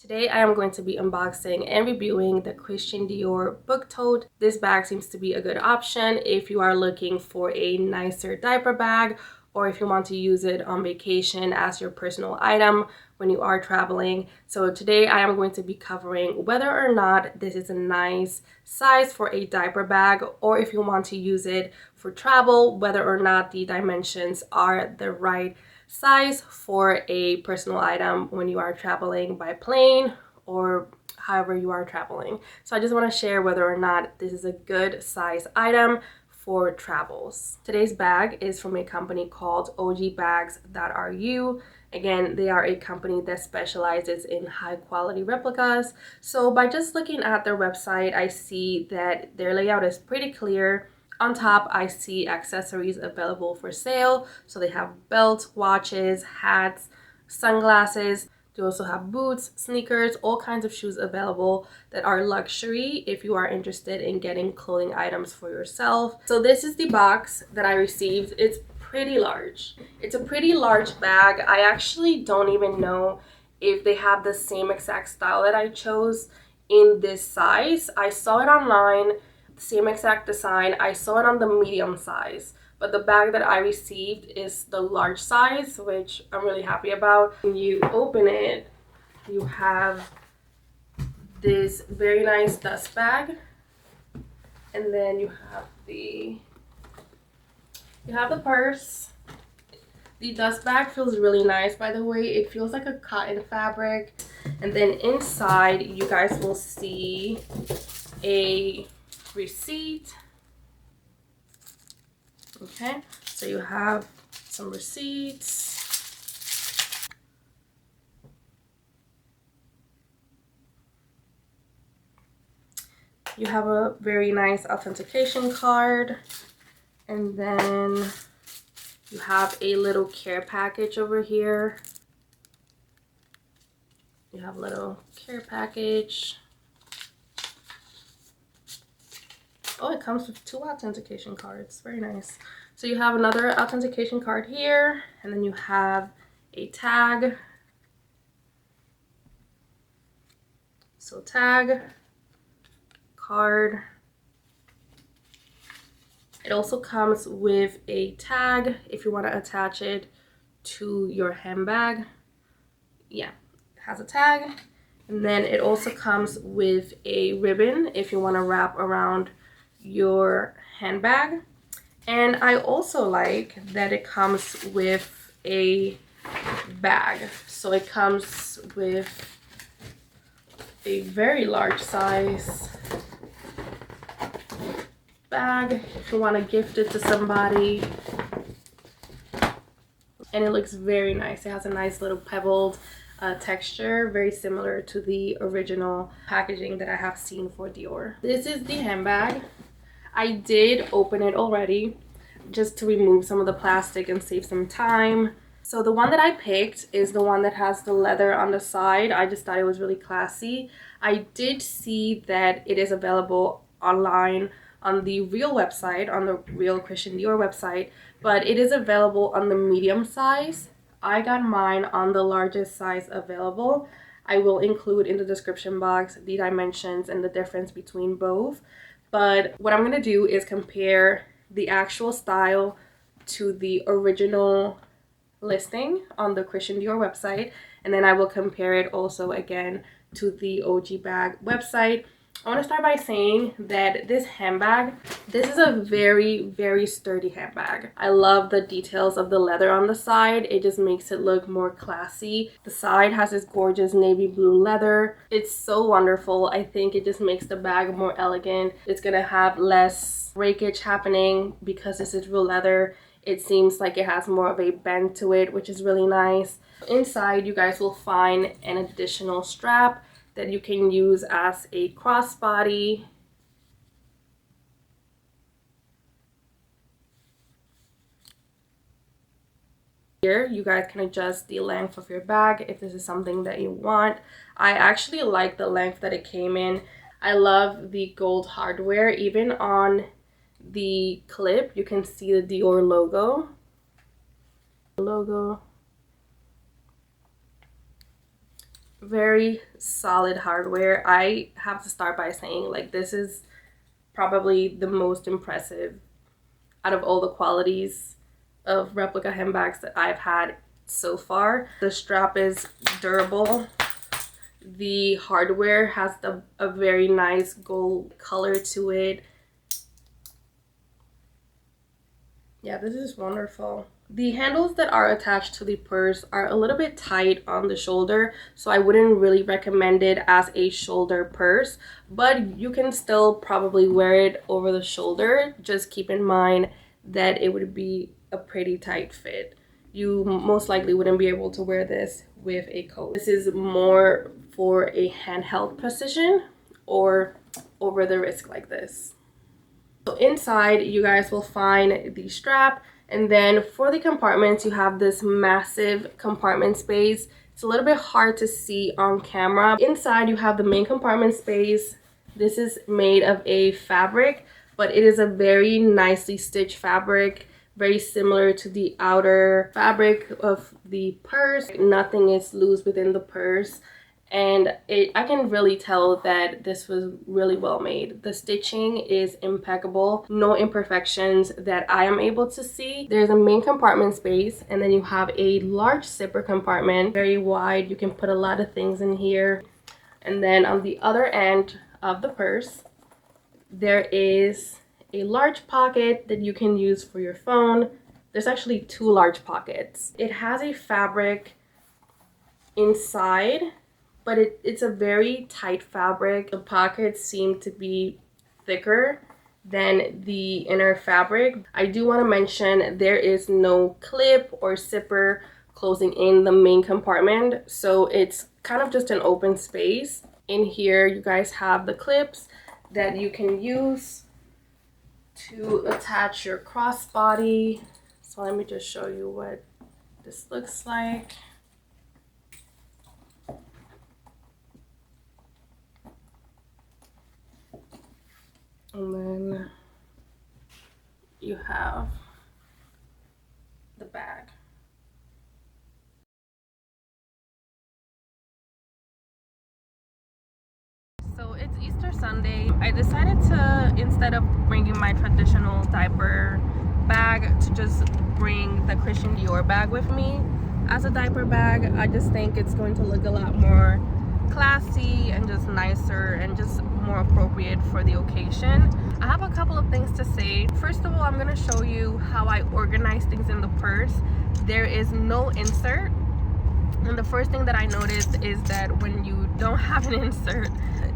Today I am going to be unboxing and reviewing the Christian Dior book tote. This bag seems to be a good option if you are looking for a nicer diaper bag or if you want to use it on vacation as your personal item when you are traveling. So today I am going to be covering whether or not this is a nice size for a diaper bag, or if you want to use it for travel, whether or not the dimensions are the right size for a personal item when you are traveling by plane or however you are traveling. So I just want to share whether or not this is a good size item for travels. Today's bag is from a company called OGBags.ru. Again, they are a company that specializes in high quality replicas. So by just looking at their website, I see that their layout is pretty clear. On top, I see accessories available for sale. So they have belts, watches, hats, sunglasses. They also have boots, sneakers, all kinds of shoes available that are luxury if you are interested in getting clothing items for yourself. So this is the box that I received. It's pretty large. It's a pretty large bag. I actually don't even know if they have the same exact style that I chose in this size. I saw it online. Same exact design. I saw it on the medium size, but the bag that I received is the large size, which I'm really happy about. When you open it, you have this very nice dust bag, and then you have the purse. The dust bag feels really nice, by the way. It feels like a cotton fabric, and then inside you guys will see a receipt. Okay, so you have some receipts. You have a very nice authentication card, and then you have a little care package over here. You have a little care package. Oh, it comes with 2 authentication cards. Very nice. So you have another authentication card here, and then you have a tag. So tag, card. It also comes with a tag if you want to attach it to your handbag. Yeah, it has a tag. And then it also comes with a ribbon if you want to wrap around your handbag. And I also like that it comes with a bag. So it comes with a very large size bag if you want to gift it to somebody. And it looks very nice. It has a nice little pebbled texture, very similar to the original packaging that I have seen for Dior. This is the handbag. I did open it already just to remove some of the plastic and save some time. So the one that I picked is the one that has the leather on the side. I just thought it was really classy. I did see that it is available online on the Real website, on the Real Christian Dior website, but it is available on the medium size. I got mine on the largest size available. I will include in the description box the dimensions and the difference between both. But what I'm going to do is compare the actual style to the original listing on the Christian Dior website. And then I will compare it also again to the OG Bag website. I want to start by saying that this handbag, this is a very, very sturdy handbag. I love the details of the leather on the side. It just makes it look more classy. The side has this gorgeous navy blue leather. It's so wonderful. I think it just makes the bag more elegant. It's gonna have less breakage happening because this is real leather. It seems like it has more of a bend to it, which is really nice. Inside, you guys will find an additional strap that you can use as a crossbody. Here, you guys can adjust the length of your bag if this is something that you want. I actually like the length that it came in. I love the gold hardware. Even on the clip, you can see the Dior logo. Very solid hardware. I have to start by saying, like, this is probably the most impressive out of all the qualities of replica handbags that I've had so far. The strap is durable. The hardware has a very nice gold color to it. Yeah, this is wonderful. The handles that are attached to the purse are a little bit tight on the shoulder, so I wouldn't really recommend it as a shoulder purse, but you can still probably wear it over the shoulder. Just keep in mind that it would be a pretty tight fit. You most likely wouldn't be able to wear this with a coat. This is more for a handheld position or over the wrist like this. So inside, you guys will find the strap, and then for the compartments, you have this massive compartment space. It's a little bit hard to see on camera. Inside, you have the main compartment space. This is made of a fabric, but it is a very nicely stitched fabric, very similar to the outer fabric of the purse. Nothing is loose within the purse. And I can really tell that this was really well made. The stitching is impeccable. No imperfections that I am able to see. There's a main compartment space, and then you have a large zipper compartment, very wide. You can put a lot of things in here. And then on the other end of the purse, there is a large pocket that you can use for your phone. There's actually two large pockets. It has a fabric inside, but it's a very tight fabric. The pockets seem to be thicker than the inner fabric. I do want to mention there is no clip or zipper closing in the main compartment, so it's kind of just an open space. In here, you guys have the clips that you can use to attach your crossbody. So let me just show you what this looks like. And then you have the bag. So it's Easter Sunday. I decided to, instead of bringing my traditional diaper bag, to just bring the Christian Dior bag with me as a diaper bag. I just think it's going to look a lot more classy and just nicer and just more appropriate for the occasion. I have a couple of things to say. First of all, I'm going to show you how I organize things in the purse. There is no insert, and the first thing that I noticed is that when you don't have an insert,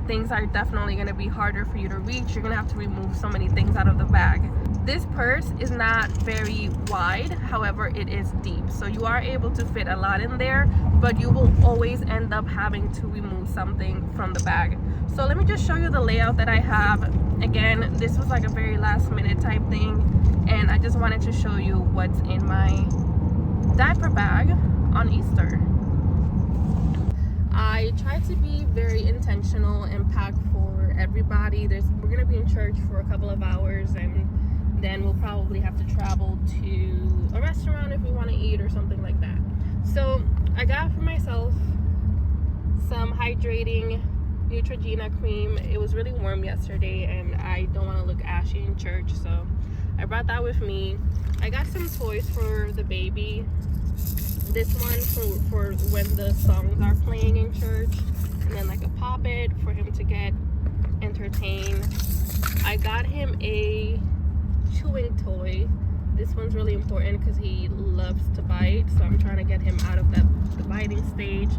things are definitely going to be harder for you to reach. You're going to have to remove so many things out of the bag. This purse is not very wide, however it is deep, so you are able to fit a lot in there, but you will always end up having to remove something from the bag. So let me just show you the layout that I have. Again, this was like a very last minute type thing, and I just wanted to show you what's in my diaper bag on Easter. I try to be very intentional and pack for everybody. We're gonna be in church for a couple of hours, and then we'll probably have to travel to a restaurant if we want to eat or something like that. So I got for myself some hydrating Neutrogena cream. It was really warm yesterday and I don't want to look ashy in church, so I brought that with me. I got some toys for the baby. This one for when the songs are playing in church, and then like a pop-it for him to get entertained. I got him a chewing toy. This one's really important because he loves to bite, so I'm trying to get him out of the biting stage.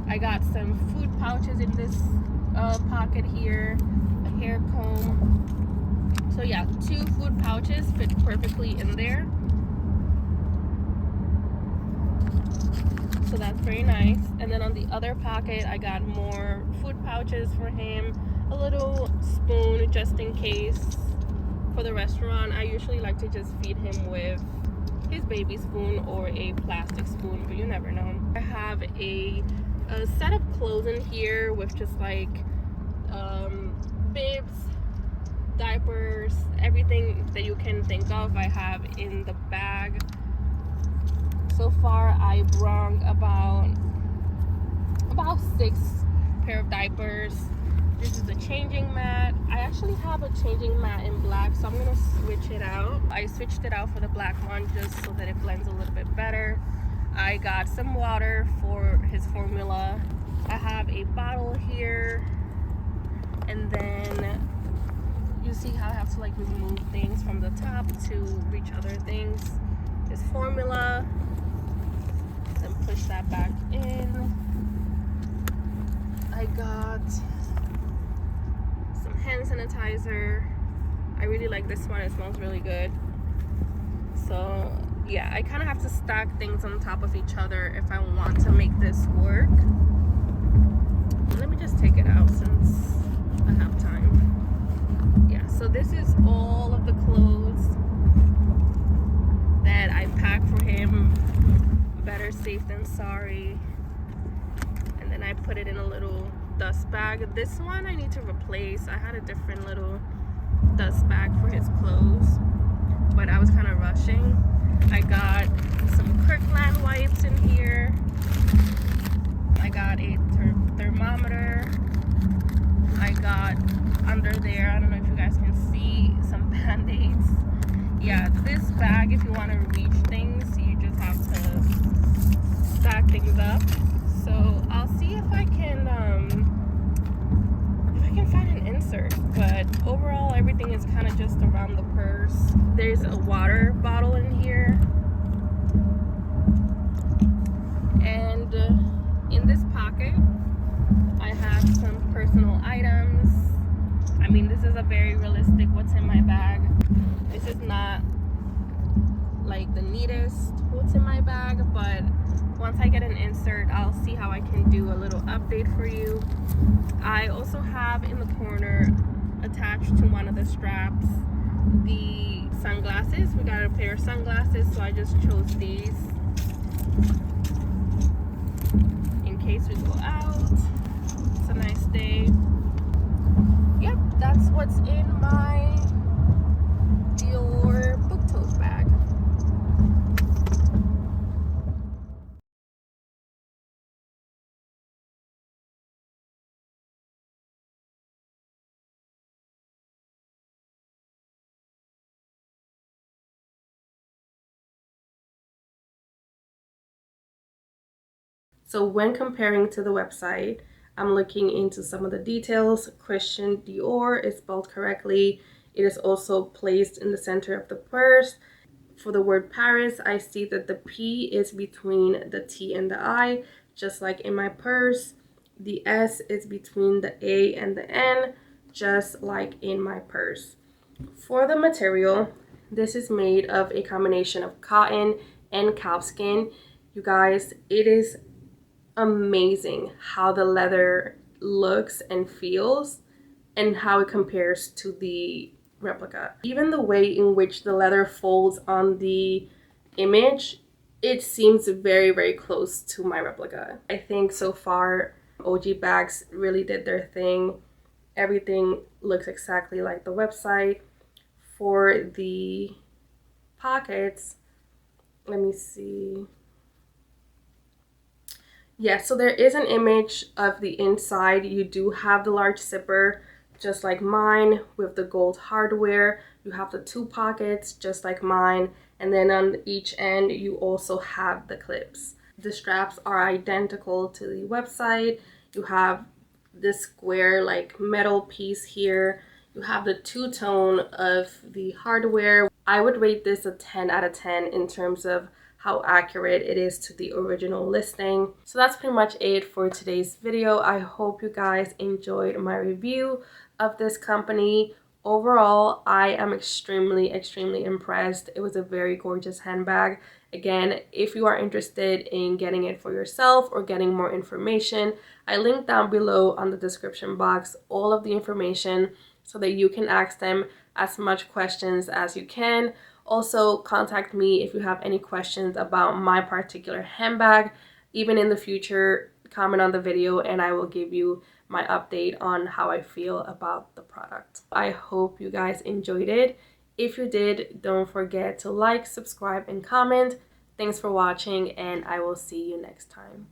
I got some food pouches in this pocket here, a hair comb. So yeah, 2 food pouches fit perfectly in there. So that's very nice. And then on the other pocket, I got more food pouches for him, a little spoon just in case for the restaurant. I usually like to just feed him with his baby spoon or a plastic spoon, but you never know. I have a set of clothes in here with just like bibs, diapers, everything that you can think of I have in the bag. So far I brought about about 6 pair of diapers. This is the changing mat. I actually have a changing mat in black, so I'm gonna switch it out. I switched it out for the black one just so that it blends a little bit better. I got some water for his formula. I have a bottle here, and then you see how I have to like remove things from the top to reach other things. His formula, then push that back in. I got some hand sanitizer. I really like this one, it smells really good. So yeah, I kind of have to stack things on top of each other if I want to make this work. Let me just take it out since I have time. Yeah, so this is all of the clothes that I packed for him. Better safe than sorry. And then I put it in a little dust bag. This one I need to replace. I had a different little dust bag for his clothes, but I was kind of rushing. I got some Kirkland wipes in here. I got a thermometer. I got under there, I don't know if you guys can see, some band-aids. Yeah, this bag, if you want to reach things, you just have to stack things up. So I'll see if I can find an insert, but overall everything is kind of just around the purse. There's a water bottle in here, and in this pocket I have some personal items. I mean, this is a very realistic what's in my bag. This is not like the neatest what's in my bag, but once I get an insert, I'll see how I can do a little update for you. I also have in the corner, attached to one of the straps, the sunglasses. We got a pair of sunglasses, so I just chose these in case we go out. It's a nice day. Yep, that's what's in my Dior book tote bag. So when comparing to the website, I'm looking into some of the details. Christian Dior is spelled correctly. It is also placed in the center of the purse. For the word Paris, I see that the P is between the T and the I, just like in my purse. The S is between the A and the N, just like in my purse. For the material, this is made of a combination of cotton and calfskin. You guys, it is amazing how the leather looks and feels and how it compares to the replica. Even the way in which the leather folds on the image, it seems very, very close to my replica. I think so far OGBags really did their thing. Everything looks exactly like the website. For the pockets, let me see. Yeah, so there is an image of the inside. You do have the large zipper, just like mine, with the gold hardware. You have the 2 pockets, just like mine. And then on each end, you also have the clips. The straps are identical to the website. You have this square, like, metal piece here. You have the 2-tone of the hardware. I would rate this a 10 out of 10 in terms of how accurate it is to the original listing. So that's pretty much it for today's video. I hope you guys enjoyed my review of this company. Overall, I am extremely impressed. It was a very gorgeous handbag. Again, if you are interested in getting it for yourself or getting more information, I linked down below on the description box all of the information so that you can ask them as much questions as you can. Also, contact me if you have any questions about my particular handbag. Even in the future, comment on the video and I will give you my update on how I feel about the product. I hope you guys enjoyed it. If you did, don't forget to like, subscribe, and comment. Thanks for watching, and I will see you next time.